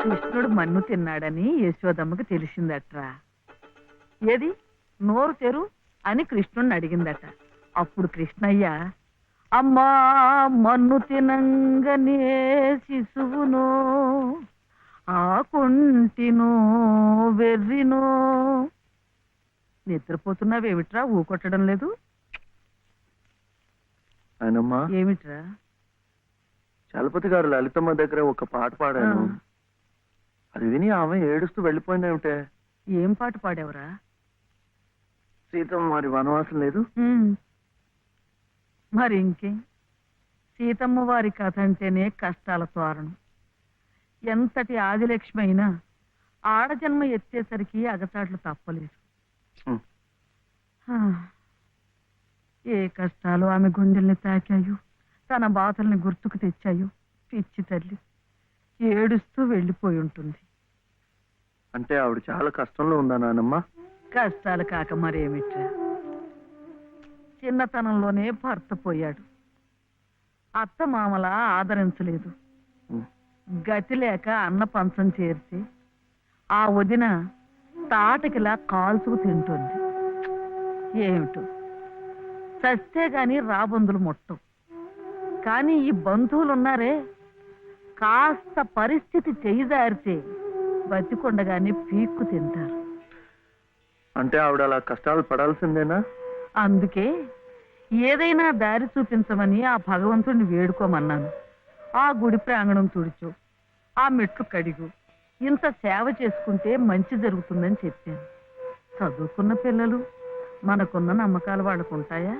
కృష్ణుడు మన్ను తిన్నాడని యశోదమ్మకి తెలిసిందట్రా. ఏది నోరు తెరు అని కృష్ణుడిని అడిగిందట. అప్పుడు కృష్ణయ్య, అమ్మా మన్ను తినంగనే శిశువునో ఆకుంటినో వెర్రినో. నిద్రపోతున్నావేమిట్రా, ఊకొట్టడం లేదు? ఆయనమ్మా, ఏమిట్రా? చలపతి గారు లలితమ్మ దగ్గర ఒక పాట పాడాను. అది విని ఆమె ఏడుస్తూ వెళ్ళిపోయిందేమిటే. ఏం పాట పాడావురా? సీతమ్మ మరి వనవాసం లేదు. మరి ఇంకే, సీతమ్మ వారి కథ అంటేనే కష్టాల తోరణం. ఎంతటి ఆదిలక్ష్మి అయినా ఆడజన్మ ఎత్తేసరికి అగచాట్లు తప్పలేదు. ఏ కష్టాలు ఆమె గుండెల్ని తాకాయో, తన బాధల్ని గుర్తుకు తెచ్చాయో పిచ్చి తల్లి ఏడుస్తూ వెళ్ళిపోయి ఉంటుంది. అంటే ఆవిడ చాలా కష్టంలో ఉందా నానమ్మ? కష్టాలు కాక మరేమిట్రా, చిన్నతనంలోనే భర్త పోయాడు. అత్త మామల ఆదరించలేదు. గతి లేక అన్న పంచం చేరితే ఆ వదిన తాటకిలా కాల్చుకు తింటుంది. ఏమిటో చస్తే గాని రాబందులు ముట్టం. కానీ ఈ బంధువులున్నారే, కాస్త పరిస్థితి చేయిదారితే బతికొండగానే పీక్కు తింటారు. అంటే ఆవిడ అలా కష్టాలు పడాల్సిందేనా? అందుకే ఏదైనా దారి చూపించమని ఆ భగవంతుడిని వేడుకోమన్నాను. ఆ గుడి ప్రాంగణం తుడుచు, ఆ మెట్లు కడిగు, ఇంత సేవ చేసుకుంటే మంచి జరుగుతుందని చెప్పాను. చదువుకున్న పిల్లలు, మనకున్న నమ్మకాలు వాళ్ళకుంటాయా?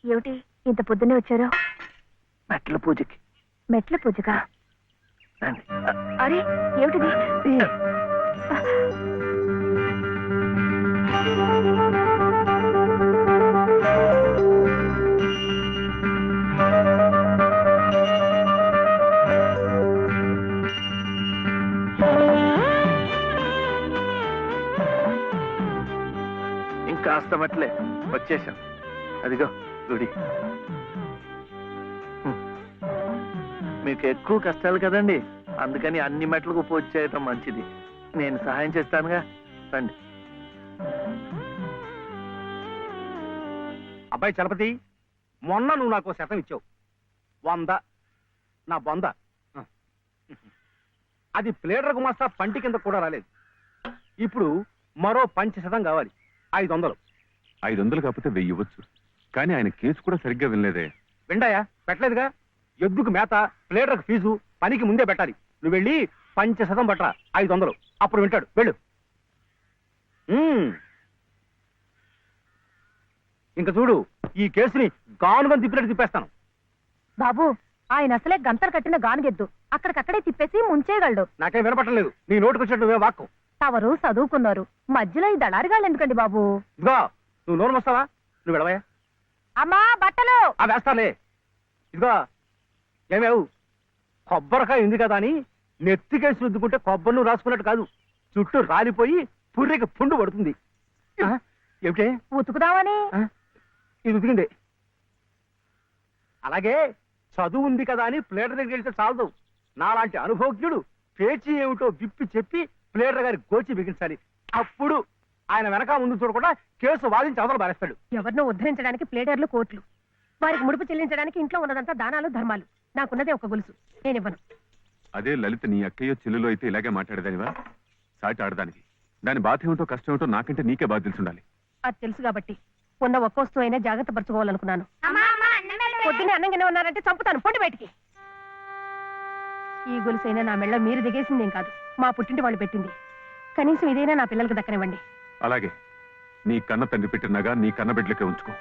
ఏమిటి ఇంత పొద్దున్నే వచ్చారు? మెట్ల పూజకి. మెట్ల పూజగా? అరే ఏమిటిది? ఇంకాస్త మెట్లే, వచ్చేసాం. అదిగో గుడి. మీకు ఎక్కువ కష్టాలు కదండి, అందుకని అన్ని మెట్లకు పూజ చేయటం మంచిది. నేను సహాయం చేస్తానుగా, రండి. అబ్బాయి చలపతి, మొన్న నువ్వు నాకు శతం ఇచ్చావు. 100 నా బొంద. అది ప్లేడర్ గుమాస్తా పంటి కింద కూడా రాలేదు. ఇప్పుడు మరో 500 కావాలి. 500. 500 కాకపోతే 1000 ఇవ్వచ్చు. కానీ ఆయన కేసు కూడా సరిగ్గా వినలేదే. విండాయా? పెట్టలేదుగా. ఎద్దుకు మేత, ప్లేడర్కు ఫీజు పనికి ముందే పెట్టాలి. నువ్వు వెళ్ళి 500 పట్టరా, 500. అప్పుడు వింటాడు. వెళ్ళు. ఇంకా చూడు, ఈ కేసుని గానుగా తిప్పినట్టు తిప్పేస్తాను. బాబు, ఆయన అసలే గంతలు కట్టిన గానుగెద్దు, అక్కడికక్కడే తిప్పేసి ముంచేయగలడు. నాకేం వినపట్టం లేదు. నీ నోటుకు వచ్చినట్టు నువ్వే వాక్కు. తవరు చదువుకున్నారు, మధ్యలో ఈ దళారిగాళ్ళు ఎందుకండి బాబు? ఇదిగో, నువ్వు నోరు వస్తావా? నువ్వు వెళ్ళవయ్యా. అమ్మా బట్టలు వేస్తాలే. ఇదిగో ఏమేవు, కొబ్బరికాయ ఉంది కదా అని నెత్తికేసి రుద్దుకుంటే కొబ్బరి నువ్వు రాసుకున్నట్టు కాదు, చుట్టూ రాలిపోయి పుర్రెకి పుండు పడుతుంది. ఏమిటే? ఉతుకుదామని. ఇది ఉతికింది. అలాగే చదువు ఉంది కదా అని ప్లేటర్ దగ్గరికి వెళ్తే చాలదు. నాలాంటి అనుభవజ్ఞుడు పేచీ ఏమిటో విప్పి చెప్పి ప్లేటర్ గారి గోచి బిగించాలి. అప్పుడు ఆయన వెనక ముందు చూడకుండా కేసు వాదించి అవతల బారేస్తాడు. ఎవరినో ఉద్ధరించడానికి ప్లేడర్లు, కోట్లు, వారికి ముడుపు చెల్లించడానికి ఇంట్లో ఉన్నదంతా దానాలు ధర్మాలు. నాకున్నదే ఒక గొలుసు, నేనివ్వను. అదే లలిత నీ అక్కయ్యో చెల్లులో అయితే ఇలాగే మాట్లాడేదానివా? సాటి ఆడదానికి దాని బాధ ఏమిటో కష్టం ఏమిటో నాకంటే నీకే బాధ తెలుసుండాలి. అది తెలుసు కాబట్టి ఉన్న ఒక్క వస్తువు అయినా జాగ్రత్త పరచుకోవాలనుకున్నాను. పొద్దున్నే అన్నంగానే ఉన్నారంటే చంపుతాను, పొండి బయటికి. ఈ గొలుసైనా నా మెళ్ళ మీరు దిగేసిందేం కాదు, మా పుట్టింటి వాళ్ళు పెట్టింది. కనీసం ఇదైనా నా పిల్లలకు దక్కనివ్వండి. అలాగే నీ కన్న తండ్రి పెట్టినగా నీ కన్న బిడ్డలకే ఉంచుకో.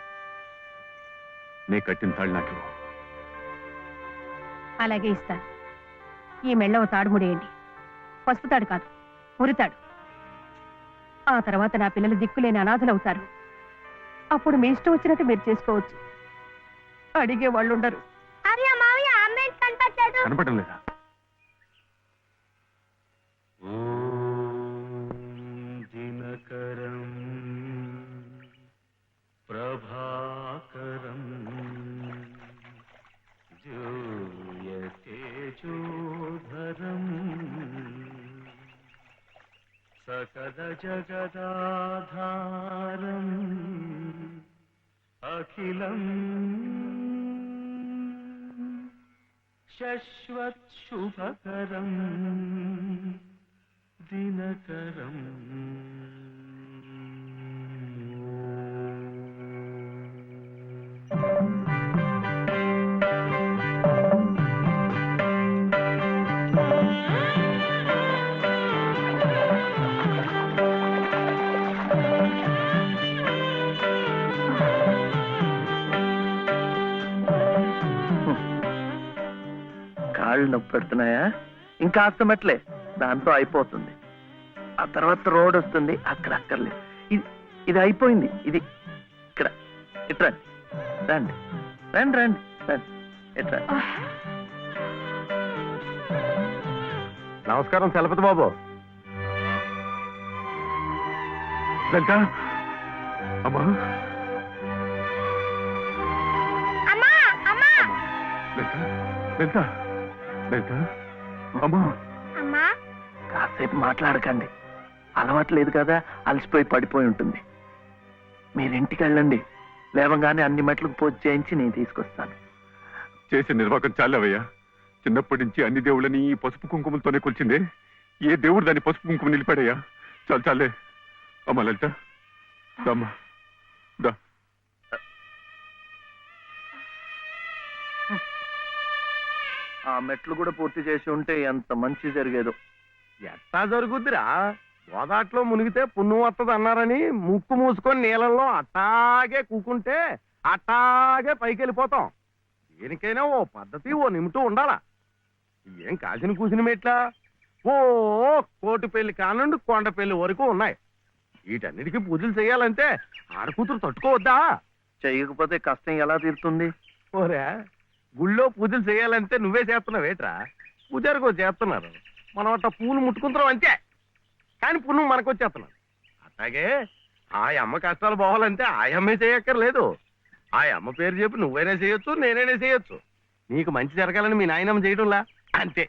నే కట్టిన తాళ్ళు నాకు. అలాగే ఇస్తాను. ఈ మెళ్ళ ఓ తాడు ముడేయండి. పసుపు తాడు కాదు, ఉరితాడు. ఆ తర్వాత నా పిల్లలు దిక్కులేని అనాథలవుతారు. అప్పుడు మీ ఇష్టం వచ్చినట్టు మీరు చేసుకోవచ్చు. అడిగే వాళ్ళు ఉండరు. కనపడడం లేదా? సకల జగదాధారం అఖిలం శశ్వత్ శుభకరం దినకరం కాళ్ళు నొప్పి పెడుతున్నాయా? ఇంకా అస్తమట్లే, దాంతో అయిపోతుంది. ఆ తర్వాత రోడ్ వస్తుంది, అక్కడ అక్కర్లేదు. ఇది అయిపోయింది. ఇది ఇక్కడ ఇట్రా రండి రండి రండి రండి ఇట్రా. నమస్కారం చలపతి బాబు. లలిత అమ్మా, లలిత లలిత లలిత అమ్మా. కాసేపు మాట్లాడకండి, అలవాట్లేదు కదా, అలసిపోయి పడిపోయి ఉంటుంది. మీరింటికి వెళ్ళండి, లేవగానే అన్ని మెట్లకు పూజ చేయించి నేను తీసుకొస్తాను. చేసే నిర్వాహకం చాలవయ్యా. చిన్నప్పటి నుంచి అన్ని దేవుళ్ళని ఈ పసుపు కుంకుమలతోనే కొలిచిందే. ఏ దేవుడు దాన్ని పసుపు కుంకుమ నిలిపాడయ్యా? చాలు చాలే. అమ్మా లలిత దమ్మా దా. ఆ మెట్లు కూడా పూర్తి చేసి ఉంటే ఎంత మంచి జరిగేదో. ఎట్టా జరుగుద్దిరా? గోదాట్లో మునిగితే పుణ్యం వస్తుంది అన్నారని ముక్కు మూసుకొని నీళ్ళల్లో అట్టాగే కూకుంటే అట్టాగే పైకి వెళ్ళిపోతాం. దేనికైనా ఓ పద్ధతి, ఓ నిమిటూ ఉండాలా. ఏం కాసిన కూసిన మెట్లా? ఓ కోటి పెళ్లి కానుండి కొండ పెళ్లి వరకు ఉన్నాయి. వీటన్నిటికీ పూజలు చేయాలంటే ఆడకూతురు తట్టుకోవద్దా? చెయ్యకపోతే కష్టం ఎలా తీరుతుంది? ఓరే, గుళ్ళో పూజలు చేయాలంటే నువ్వే చేస్తున్నావు ఏట్రా? పూజారికో చేస్తున్నారు, మనం అట్ట పూలు ముట్టుకుంటున్నాం అంతే. కానీ పుణ్యం మనకు వచ్చేస్తున్నాం. అట్లాగే ఆ అమ్మ కష్టాలు పోవాలంటే ఆ అమ్మే చేయక్కర్లేదు. ఆ అమ్మ పేరు చెప్పి నువ్వైనా చేయొచ్చు, నేనైనా చేయొచ్చు. నీకు మంచి జరగాలని మీ నాయనమ్మ చేయడంలా అంతే.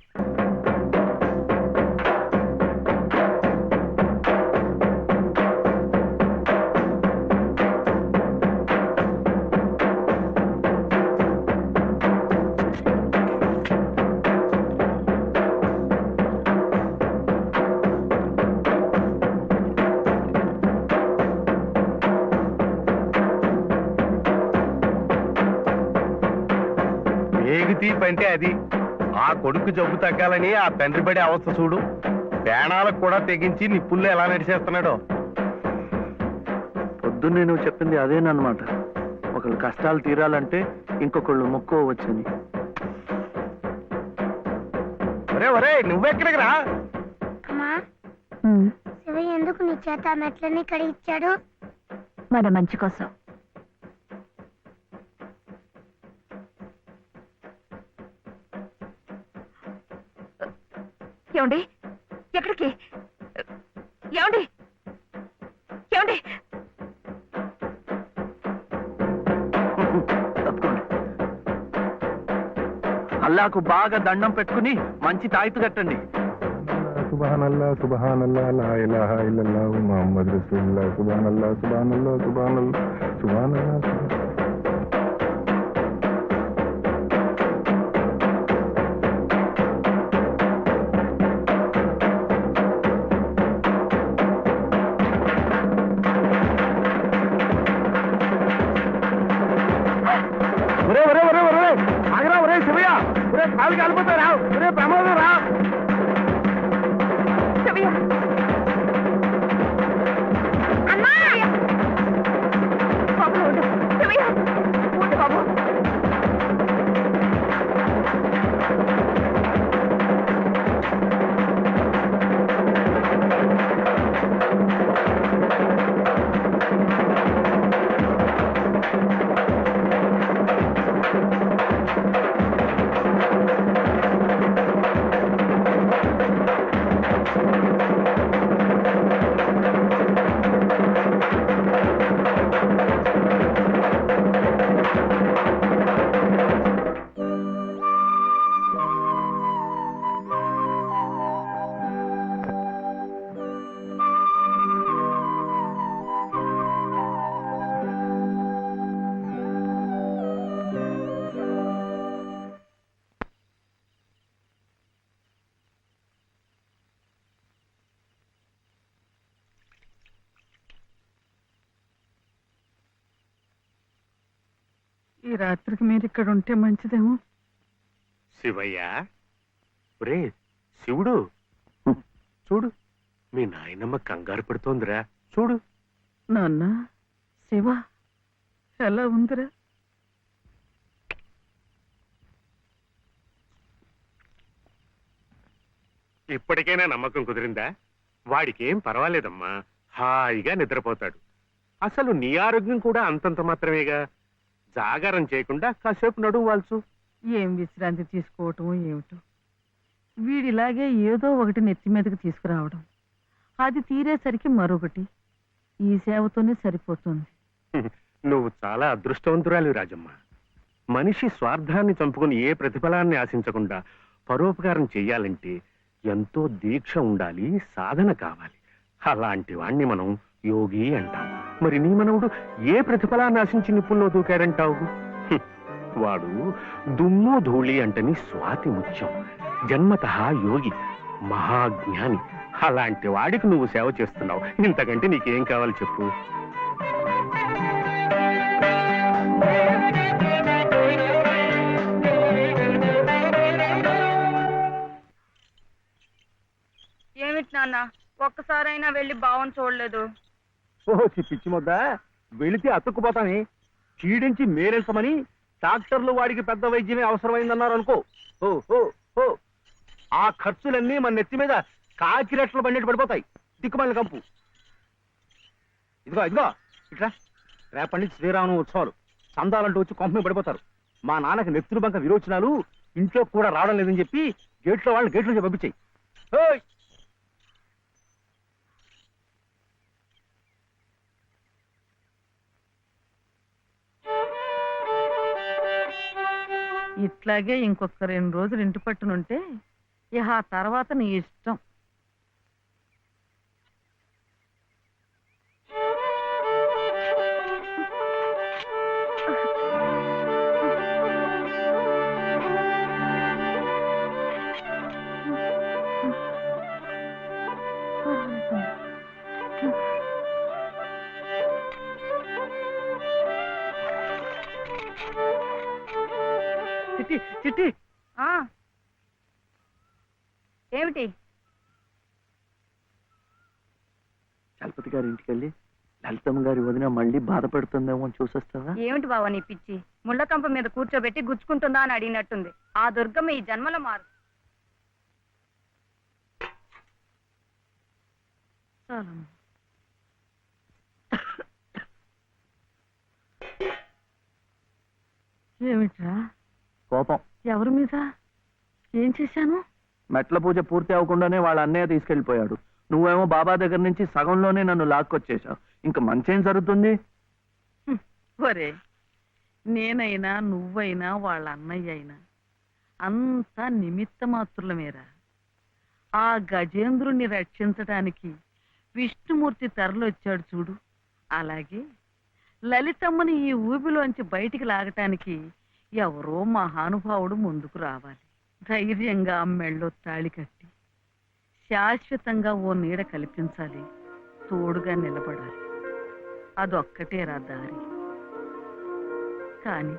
తీపి అంటే అది. ఆ కొడుకు జబ్బు తగ్గాలని ఆ తండ్రి పడే అవస్థ చూడు. ప్రాణాలకు కూడా తెగించి నిప్పుల్లో ఎలా నడిచేస్తున్నాడో. పొద్దున్నే నువ్వు చెప్పింది అదేనమాట. ఒకళ్ళు కష్టాలు తీరాలంటే ఇంకొకళ్ళు మొక్కోవచ్చని. ఒరే ఒరే, నువ్వెక్కడికి రా? అమ్మా, శివయ్య ఎందుకు నీ చేత ఆ మెట్లన్నీ కడిగిచ్చాడు? మన మంచి కోసం. ఏమండి? ఎక్కడికి? ఏమండి? ఏమండి? అల్లాకు బాగా దండం పెట్టుకుని మంచి తాయితు కట్టండి. సుబ్హానల్లా సుబ్హానల్లా లా ఇలాహా ఇల్లల్లాహు ముహమ్మద్ రసూలుల్లాహ్ సుబ్హానల్లా సుబ్హానల్లా సుబ్హానల్లా సుబ్హానల్లా. ఒరే ఒరే ఒరే ఒరే, ఆగరా ఒరే శివయ్య. ఒరే కాలు కాలిపోతారా? ఒరే ప్రమాదం రా. ఈ రాత్రికి మీరు ఇక్కడ ఉంటే మంచిదేమో. శివయ్య, ఒరే శివుడు, చూడు మీ నాయనమ్మ కంగారు పడుతోందిరా, చూడు. నాన్న, శివ ఎలా ఉందిరా? ఇప్పటికైనా నమ్మకం కుదిరిందా? వాడికేం పర్వాలేదమ్మా, హాయిగా నిద్రపోతాడు. అసలు నీ ఆరోగ్యం కూడా అంతంత మాత్రమేగా. జాగారం చేయకుండా కాసేపు నడుము వాల్చు. ఏం విశ్రాంతి తీసుకోవటం ఏమిటో. వీడిలాగే ఏదో ఒకటి నెత్తి మీదకి తీసుకురావడం, అది తీరేసరికి మరొకటి. ఈ సేవతోనే సరిపోతుంది. నువ్వు చాలా అదృష్టవంతురాలి రాజమ్మ. మనిషి స్వార్థాన్ని చంపుకుని ఏ ప్రతిఫలాన్ని ఆశించకుండా పరోపకారం చెయ్యాలంటే ఎంతో దీక్ష ఉండాలి, సాధన కావాలి. అలాంటి వాణ్ణి మనం యోగి అంటాం. మరి నీ మనవుడు ఏ ప్రతిఫలాన్ని ఆశించి నిప్పుల్లో దూకాడంటావు? వాడు దుమ్ము ధూళి అంటని స్వాతి ముత్యం, జన్మతః యోగి, మహాజ్ఞాని. అలాంటి వాడికి నువ్వు సేవ చేస్తున్నావు. ఇంతకంటే నీకేం కావాలి చెప్పు? ఏమిటి నాన్న, ఒక్కసారైనా వెళ్ళి బావని చూడలేదు? ఓహో పిచ్చి ముద్ద, వెళితే అతుక్కుపోతాని. చీడించి మేరెల్సమని డాక్టర్లు వాడికి పెద్ద వైద్యమే అవసరమైందన్నారు అనుకో. ఓ ఓ ఓ ఆ ఖర్చులన్నీ మన నెత్తి మీద కాకిరెట్లు బండెట్టు పడిపోతాయి. దిక్కుమల్లి కంపు. ఇదిగో ఇదిగో ఇట్లా, రేపటి నుంచి శ్రీరామ ఉత్సవాలు. చందాలంటూ వచ్చి కొంపమే పడిపోతారు. మా నాన్నకి నెత్తురు బంక విరోచనాలు, ఇంట్లో కూడా రావడం లేదని చెప్పి గేట్లో వాళ్ళని గేట్లో పంపించాయి. ఇట్లాగే ఇంకొక 2 రోజులు ఇంటి పట్టునుంటే ఇక ఆ తర్వాత నీ ఇష్టం. చిట్టి చిట్టి, ఏమిటి? చలపతి గారి ఇంటికి వెళ్ళి లలితమ్మ గారి వదిన మళ్ళీ బాధపడుతుందేమో చూసొస్తావా? ఏమిటి బావ నీ పిచ్చి? ముళ్ళకంప మీద కూర్చోబెట్టి గుచ్చుకుంటుందా అని అడిగినట్టుంది. ఆ దుర్గమ్మ ఈ జన్మలో మారు. చాలమ్మా. ఏమిట్రా కోపం. ఎవరి మీద? ఏం చేశాను? మెట్ల పూజ పూర్తి అవ్వకుండానే వాళ్ళ అన్నయ్య తీసుకెళ్లిపోయాడు. నువ్వేమో బాబా దగ్గర నుంచి సగంలోనే నన్ను లాక్కొచ్చేశావు. ఇంకా మంచేం జరుగుతుంది? ఒరే, నేనైనా నువ్వైనా వాళ్ళ అన్నయ్య అయినా అంతా నిమిత్త మాత్రులమేరా. ఆ గజేంద్రుణ్ణి రక్షించడానికి విష్ణుమూర్తి తరలొచ్చాడు చూడు. అలాగే లలితమ్మని ఈ ఊబిలోంచి బయటికి లాగటానికి ఎవరో మహానుభావుడు ముందుకు రావాలి. ధైర్యంగా మెళ్ళో తాళి కట్టి శాశ్వతంగా ఓ నీడ కల్పించాలి. తోడుగా నిలబడాలి. అదొక్కటేరా దారి. కానీ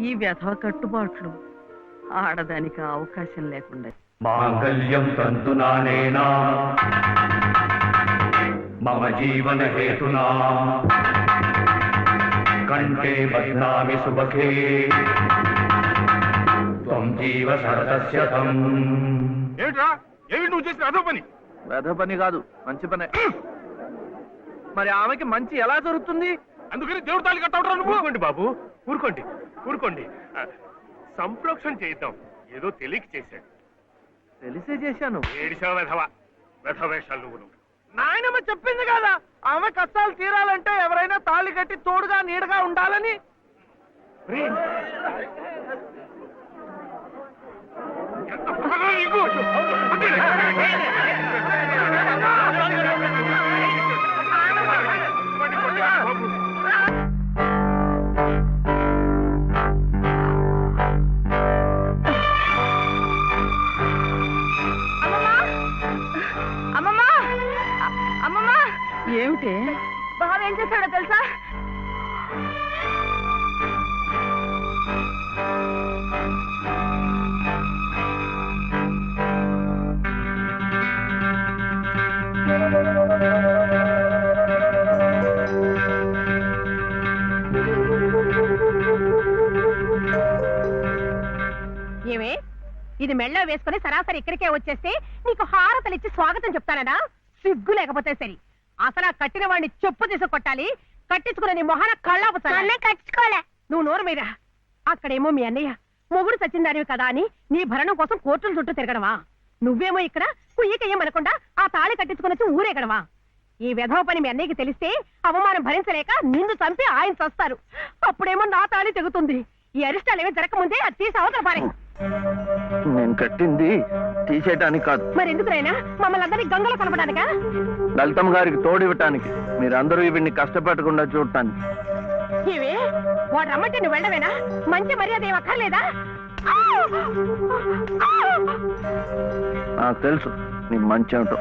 ఈ వ్యధవ కట్టుబాట్లు ఆడదానికి అవకాశం లేకుండా. మాంగళ్యం తంతునానేనా మమ జీవన హేతునా కంఠే బధ్నామి సుభగే త్వం జీవ శరదస్యతం. ఏమిట్రా, ఏమిటి నువ్వు చేసిన అదో పని? వేద పని కాదు, మంచి పనే. మరి ఆమెకి మంచి ఎలా జరుగుతుంది? అందుకని దేవుడు తాళి కట్టవడం నువ్వు? ఊరుకోండి బాబు, ఊరుకోండి ఊరుకోండి. సంప్రోక్షణ చేద్దాం. ఏదో తెలియక చేశాడు. తెలిసే చేశాను. ఏడిసావు వెధవ, వెధవేషాలు నువ్వు. నాయనమ్మ చెప్పింది కదా, ఆమె కష్టాలు తీరాలంటే ఎవరైనా తాళి కట్టి తోడుగా నీడగా ఉండాలని. అమ్మమ్మా, అమ్మమ్మా, ఏమిటి? బావ ఏం చేశాడో తెలుసా? ఇది మెళ్ళో వేసుకుని సరాసరి ఇక్కడికే వచ్చేస్తే నీకు హారతలు ఇచ్చి స్వాగతం చెప్తానడా? సిగ్గు లేకపోతే సరి. అసలు ఆ కట్టిన వాడిని చెప్పు తీసి కొట్టాలి. కట్టించుకునే నీ మొహన కళ్ళాపుతానే. కట్టుకోలే. నువ్వు నోరు మీద. అక్కడేమో మీ అన్నయ్య మొగుడు సచ్చిందానివి కదా అని నీ భరణం కోసం కోర్టుల చుట్టూ తిరగడమా? నువ్వేమో ఇక్కడ కుయ్యకెయ్యమనకుండా ఆ తాళి కట్టించుకుని ఊరేగడమా? ఈ వెధవ పని మీ అన్నయ్యకి తెలిస్తే అవమానం భరించలేక నిన్ను చంపి ఆయన చస్తారు. అప్పుడేమో నా తాళి తెగుతుంది. ఈ అరిష్టాలు ఏమీ జరగకముందే అది తీసి అవతల పారే. నేను కట్టింది తీసేయటానికి కాదు. మరి ఎందుకునైనా మమ్మల్ని అందరినీ గంగలో కలపడానికా? లలితమ్మ గారికి తోడివ్వటానికి, మీరందరూ వీడిని కష్టపెట్టకుండా చూడటానికి. ఇవే వాడు రమ్మంటే నువ్వు వెళ్ళవేనా? మంచి మర్యాద ఏం అక్కర్లేదా? నాకు తెలుసు నీ మంచి ఏమిటో.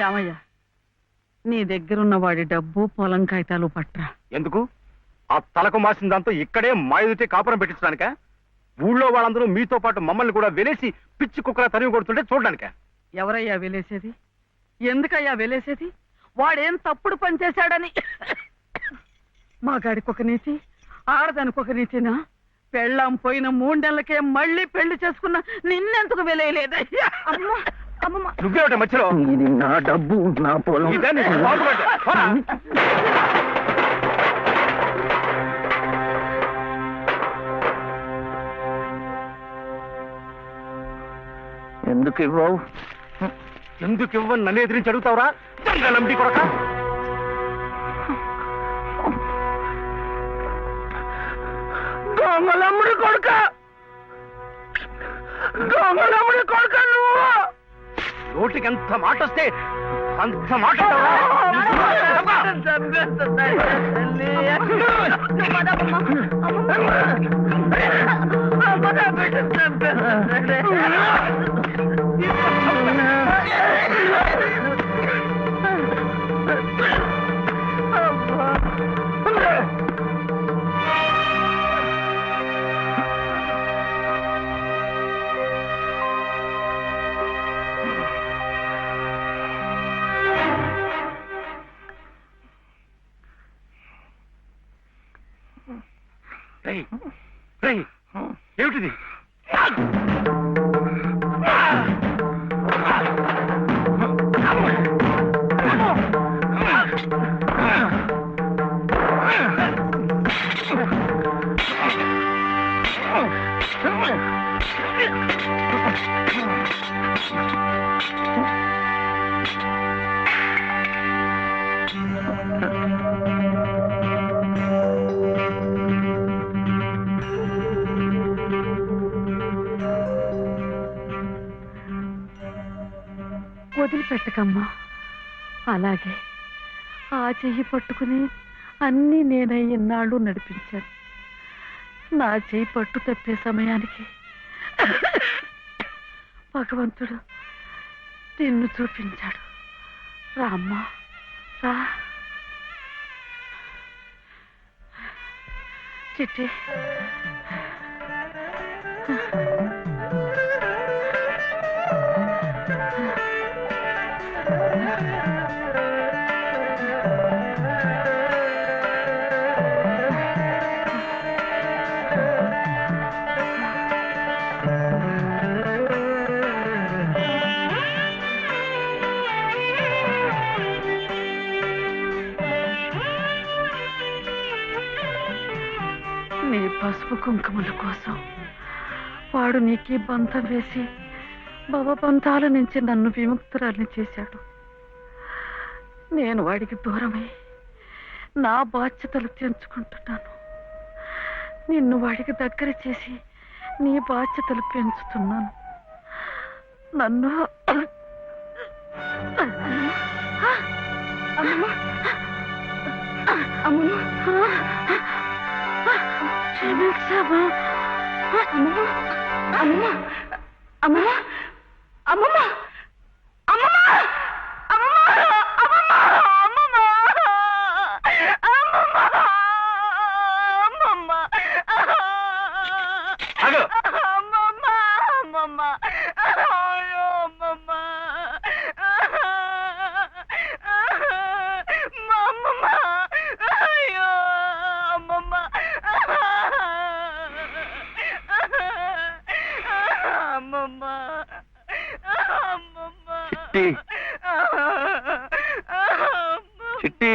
ఏమయ్యా, నీ దగ్గరున్న వాడి డబ్బు పొలం కాగితాలు పట్రా. ఎందుకు? ఆ తలకు మాసిన దాంతో ఇక్కడే మాయుతే కాపురం పెట్టించడానిక? ఊళ్ళో వాళ్ళందరూ మీతో పాటు మమ్మల్ని కూడా వెలేసి పిచ్చి కుక్కల తరిమి కొడుతుంటే చూడడానిక? ఎవరయ్యా వెలేసేది? ఎందుకయ్యా వెలేసేది? వాడేం తప్పుడు పని చేశాడని మా గాడికి ఒక నీతి, ఆడదానికి ఒక నీతినా? పెళ్ళాం పోయిన 3 నెలలకే మళ్ళీ పెళ్లి చేసుకున్న నిన్నెందుకు వెలేయలేదయ్యా? నువ్వేమిట మధ్యలో? ఇది నా డబ్బు, నా పొలం. ఎందుకు ఇవ్వవు? ఎందుకు ఇవ్వని నన్ను ఎదిరించి అడుగుతావురా? లంబి కొడక! దొంగలమ్ముడి కొడుక! దొంగలమ్ముడి కొడుక నువ్వు! నోటికి ఎంత మాట వస్తే అంత మాట ఏమిటిది? వదిలిపెట్టకమ్మా. అలాగే ఆ చెయ్యి పట్టుకుని అన్నీ నేనై ఇన్నాళ్ళు నడిపించాను. నా చెయ్యి పట్టు తప్పే సమయానికి భగవంతుడు నిన్ను చూపించాడు. రామ్మా, రా. చిట్టి, నీ పసుపు కుంకుమల కోసం వాడు నీకే బంధం వేసి భవబంధాల నుంచి నన్ను విముక్తురాల్ని చేశాడు. నేను వాడికి దూరమై నా బాధ్యతలు తెంచుకుంటున్నాను. నిన్ను వాడికి దగ్గర చేసి నీ బాధ్యతలు పెంచుతున్నాను. నన్ను క్షమించమా. చిట్టి చిట్టి,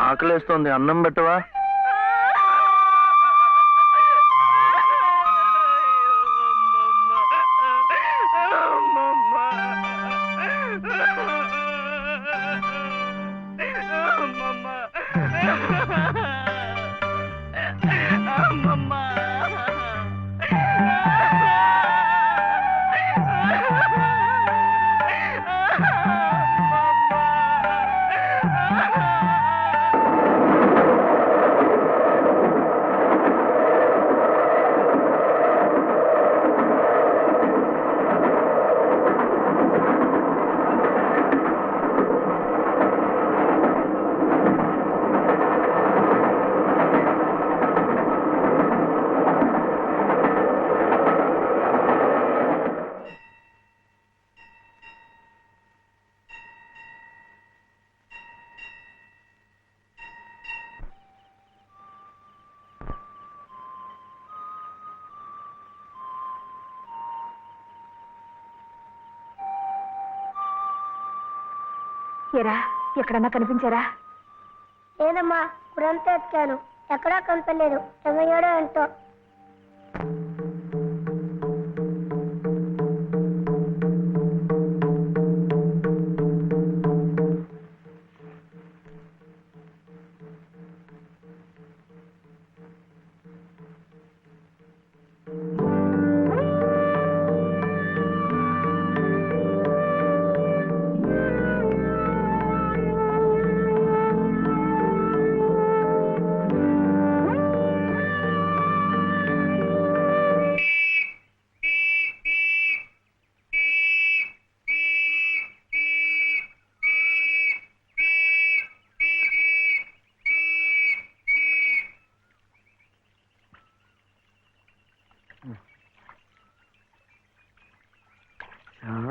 ఆకలేస్తోంది, అన్నం పెట్టవా? ఏరా, ఎక్కడన్నా కనిపించారా? లేదమ్మా, ఇప్పుడంతా ఎత్తాను, ఎక్కడా కనపడలేదు. ఏమయ్యాడో ఎంతో.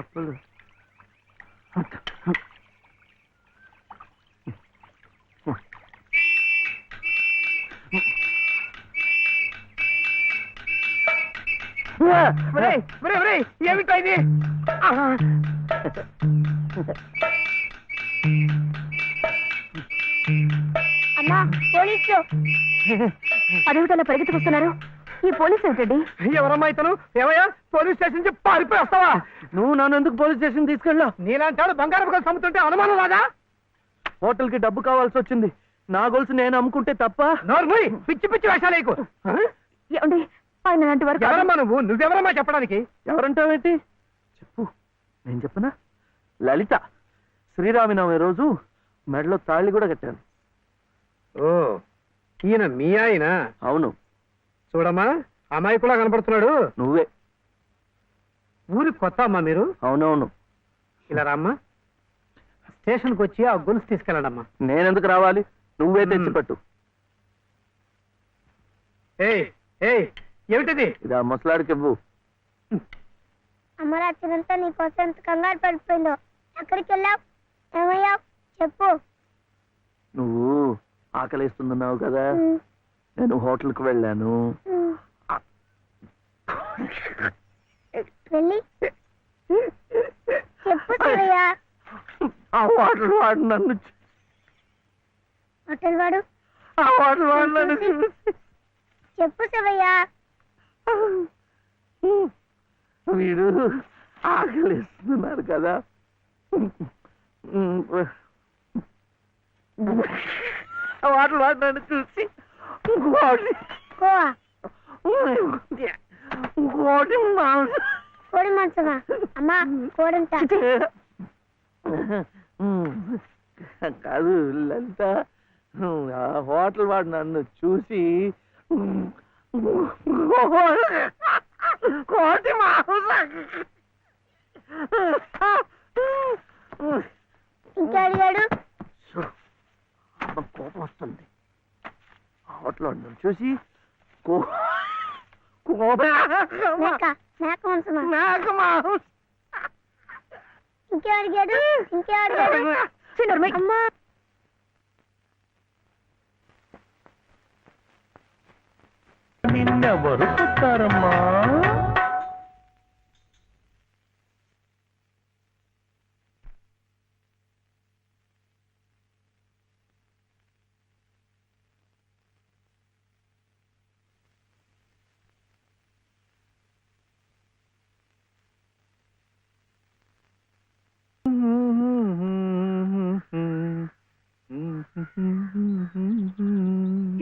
చేపలు ఏమిటో ఇది? అమ్మా, పోలీసులు. అదేమిటలా పరిగెత్తుకొస్తున్నారు? ఈ పోలీసు ఏమిటండి? ఎవరమ్మా ఇతను? ఏమయ్యా, పోలీస్ స్టేషన్ నుంచి పారిపోయి వస్తావా? నువ్వు నన్ను ఎందుకు పోలీస్ స్టేషన్ తీసుకెళ్ళా? నీలాంటాడు బంగారం కోసం అమ్ముతుంటే అనుమానం రాదా? హోటల్ కి డబ్బు కావాల్సి వచ్చింది. నా గొలుసు నేను అమ్ముకుంటే తప్ప? నోర్మూయ్, పిచ్చి పిచ్చి వేషాలేకు. ఏమండి, ఆయన అలాంటి వారు కాదు. ఎవరమ్మా నువ్వు? నువ్వెవరమ్మా చెప్పడానికి? ఎవరంటావేంటి? చెప్పు, నేను చెప్పనా? లలిత. శ్రీరామనవమి రోజు మెడలో తాళి కూడా కట్టాను. ఓ, ఈయన మీ ఆయన? అవును. చూడమ్మా, అమ్మాయి కూడా కనపడుతున్నాడు. నువ్వే. ఊరి కొత్త అమ్మా మీరు? అవునవును. ఇలా రామ్మా, స్టేషన్కి వచ్చి ఆ గొలుసు తీసుకెళ్ళండమ్మా. నేనెందుకు రావాలి? నువ్వే తెచ్చిపెట్టు. ఏయ్ ఏయ్, ఏమిటిది? ఇది ఆ ముసలాడికి ఇవ్వు. అమ్మ రాత్రంతా నీకోసం ఎంత కంగారు పడిపోయిందో. ఎక్కడికి వెళ్ళావు? ఏమయ్యావు? చెప్పు. నువ్వు ఆకలిస్తున్నావు కదా, నేను హోటల్కి వెళ్ళాను. వెళ్ళి చెప్పు శివయ్య. ఆ హోటల్ వాడు నన్ను హోటల్ వాడు? ఆ హోటల్ వాడు నన్ను చెప్పు శివయ్య. వీడు ఆకలిస్తున్నారు కదా, వాడు నన్ను చూసి గోవా కోడి మాంసం. కోడి మాంసమా? అమ్మా కోడంత. కాదు లలిత, ఆ హోటల్ వాడు నన్ను చూసి కోటి మాంసం ఇంకా అడిగాడు. కోపం వస్తుంది. హోటల్ వాడు నన్ను చూసి మేక మాంసమా? నాకు మాంసం. ఇంకే అడిగాడు. అమ్మా నిన్నెవరు పుట్టారమ్మా?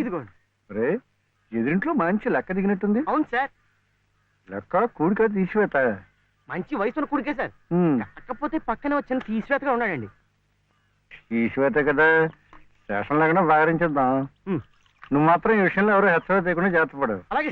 ఇదిగోండి. రే ఎదురింట్లో మంచి లెక్క దిగినట్టుంది. అవును సార్, లెక్క కూడిక తీసివేత. మంచి వయసున్న కొడుకే సార్. కాకపోతే పక్కనే వచ్చిన తీసివేతగా ఉన్నాడండి. తీసివేత కదా, స్టేషన్ లేకుండా బాగరించేద్దాం. నువ్వు మాత్రం ఈ విషయంలో ఎవరు హెచ్చరిక చేయకుండా జాగ్రత్త పడవు. అలాగే.